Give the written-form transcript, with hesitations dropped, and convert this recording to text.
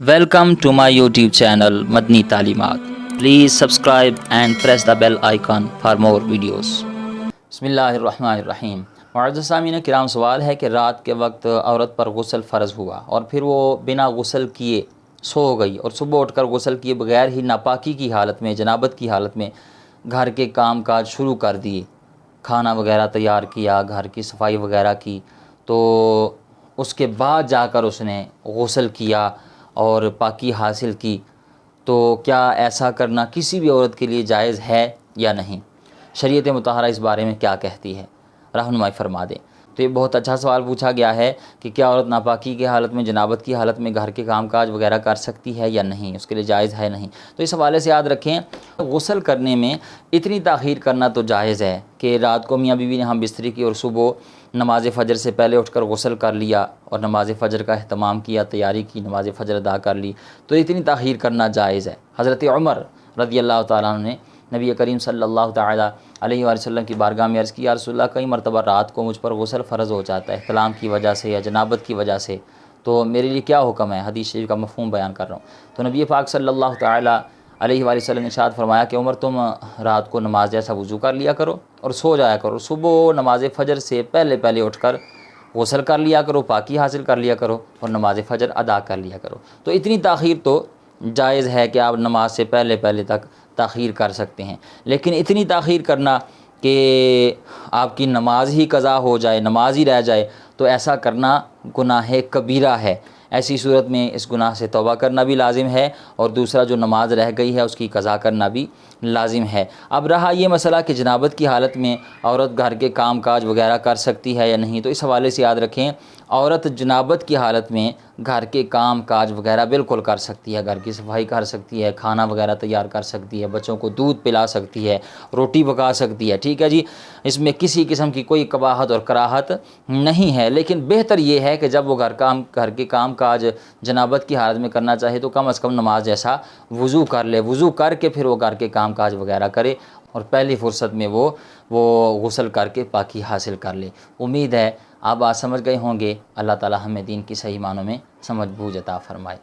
Welcome to my YouTube channel Madni Talimat. Please subscribe and press the bell icon for more videos. بسم اللہ الرحمن الرحیم. معزز سامعین کرام، سوال ہے کہ رات کے وقت عورت پر غسل فرض ہوا اور پھر وہ بنا غسل کیے سو گئی اور صبح اٹھ کر غسل کیے بغیر ہی ناپاکی کی حالت میں، جنابت کی حالت میں گھر کے کام کاج شروع کر دیے، کھانا وغیرہ تیار کیا، گھر کی صفائی وغیرہ کی، تو اس کے بعد جا کر اس نے غسل کیا اور پاکی حاصل کی، تو کیا ایسا کرنا کسی بھی عورت کے لیے جائز ہے یا نہیں؟ شریعت مطہرہ اس بارے میں کیا کہتی ہے، رہنمائی فرما دیں. تو یہ بہت اچھا سوال پوچھا گیا ہے کہ کیا عورت ناپاکی کی حالت میں، جنابت کی حالت میں گھر کے کام کاج وغیرہ کر سکتی ہے یا نہیں، اس کے لیے جائز ہے نہیں. تو اس حوالے سے یاد رکھیں، غسل کرنے میں اتنی تاخیر کرنا تو جائز ہے کہ رات کو میاں بیوی نے ہم بستری کی اور صبح نماز فجر سے پہلے اٹھ کر غسل کر لیا اور نماز فجر کا اہتمام کیا، تیاری کی، نماز فجر ادا کر لی، تو اتنی تاخیر کرنا جائز ہے. حضرت عمر رضی اللہ تعالیٰ عنہ نے نبی کریم صلی اللہ تعالیٰ علیہ وآلہ وسلم کی بارگاہ میں عرض کی، یا رسول اللہ، کئی مرتبہ رات کو مجھ پر غسل فرض ہو جاتا ہے احتلام کی وجہ سے یا جنابت کی وجہ سے، تو میرے لیے کیا حکم ہے؟ حدیث شریف کا مفہوم بیان کر رہا ہوں. تو نبی پاک صلی اللہ تعالیٰ علیہ وآلہ وسلم نے ارشاد فرمایا کہ عمر، تم رات کو نماز جیسا وضو کر لیا کرو اور سو جایا کرو، صبح نماز فجر سے پہلے اٹھ کر غسل کر لیا کرو، پاکی حاصل کر لیا کرو اور نماز فجر ادا کر لیا کرو. تو اتنی تاخیر تو جائز ہے کہ آپ نماز سے پہلے تک تاخیر کر سکتے ہیں، لیکن اتنی تاخیر کرنا کہ آپ کی نماز ہی قضا ہو جائے، نماز ہی رہ جائے، تو ایسا کرنا گناہ کبیرہ ہے. ایسی صورت میں اس گناہ سے توبہ کرنا بھی لازم ہے اور دوسرا جو نماز رہ گئی ہے اس کی قضا کرنا بھی لازم ہے. اب رہا یہ مسئلہ کہ جنابت کی حالت میں عورت گھر کے کام کاج وغیرہ کر سکتی ہے یا نہیں، تو اس حوالے سے یاد رکھیں، عورت جنابت کی حالت میں گھر کے کام کاج وغیرہ بالکل کر سکتی ہے، گھر کی صفائی کر سکتی ہے، کھانا وغیرہ تیار کر سکتی ہے، بچوں کو دودھ پلا سکتی ہے، روٹی پکا سکتی ہے، ٹھیک ہے جی. اس میں کسی قسم کی کوئی قباحت اور کراہت نہیں ہے، لیکن بہتر یہ ہے کہ جب وہ گھر کے کام کاج جنابت کی حالت میں کرنا چاہے تو کم از کم نماز جیسا وضو کر لے، وضو کر کے پھر وہ گھر کے کام کاج وغیرہ کرے اور پہلی فرصت میں وہ غسل کر کے پاکی حاصل کر لے. امید ہے آپ بات سمجھ گئے ہوں گے. اللہ تعالی ہمیں دین کی صحیح معنوں میں سمجھ بوجھ عطا فرمائے.